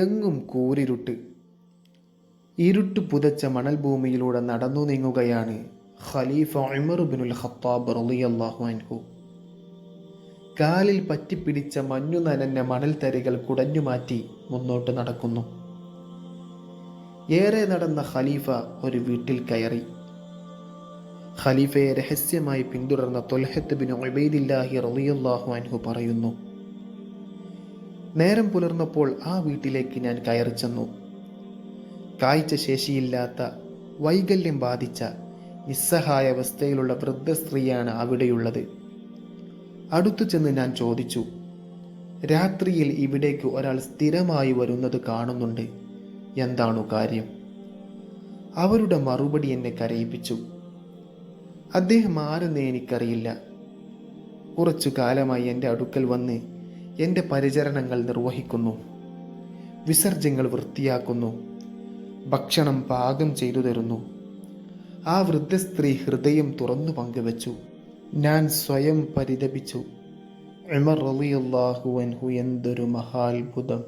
എങ്ങും കൂരിരുട്ട്. ഇരുട്ട് പുതച്ച മണൽഭൂമിയിലൂടെ നടന്നു നീങ്ങുകയാണ് ഖലീഫ ഉമർ ഇബ്നുൽ ഖത്താബ് റളിയല്ലാഹു അൻഹു. കാലിൽ പറ്റിപ്പിടിച്ച മഞ്ഞു നനഞ്ഞ മണൽത്തരികൾ കുടഞ്ഞുമാറ്റി മുന്നോട്ട് നടക്കുന്നു. ഏറെ നടന്ന ഖലീഫ ഒരു വീട്ടിൽ കയറി. ഖലീഫയെ രഹസ്യമായി പിന്തുടർന്ന ത്വൽഹത്ത് ബിൻ ഉബൈദില്ലാഹി റളിയല്ലാഹു അൻഹു പറയുന്നു, നേരം പുലർന്നപ്പോൾ ആ വീട്ടിലേക്ക് ഞാൻ കയറി ചെന്നു. കാഴ്ച ശേഷിയില്ലാത്ത, വൈകല്യം ബാധിച്ച, നിസ്സഹായ അവസ്ഥയിലുള്ള വൃദ്ധ സ്ത്രീയാണ് അവിടെയുള്ളത്. അടുത്തു ചെന്ന് ഞാൻ ചോദിച്ചു, രാത്രിയിൽ ഇവിടേക്ക് ഒരാൾ സ്ഥിരമായി വരുന്നത് കാണുന്നുണ്ട്, എന്താണു കാര്യം? അവരുടെ മറുപടി എന്നെ കരയിപ്പിച്ചു. അദ്ദേഹം ആരെന്ന് എനിക്കറിയില്ല. കുറച്ചു കാലമായി എൻ്റെ അടുക്കൽ വന്ന് എൻ്റെ പരിചരണങ്ങൾ നിർവഹിക്കുന്നു, വിസർജ്യങ്ങൾ വൃത്തിയാക്കുന്നു, ഭക്ഷണം പാകം ചെയ്തു തരുന്നു. ആ വൃദ്ധ സ്ത്രീ ഹൃദയം തുറന്നു പങ്കുവച്ചു. ഞാൻ സ്വയം പരിതപിച്ചു. ഉമർ റളിയല്ലാഹു അൻഹു എന്തൊരു മഹാത്ഭുതം!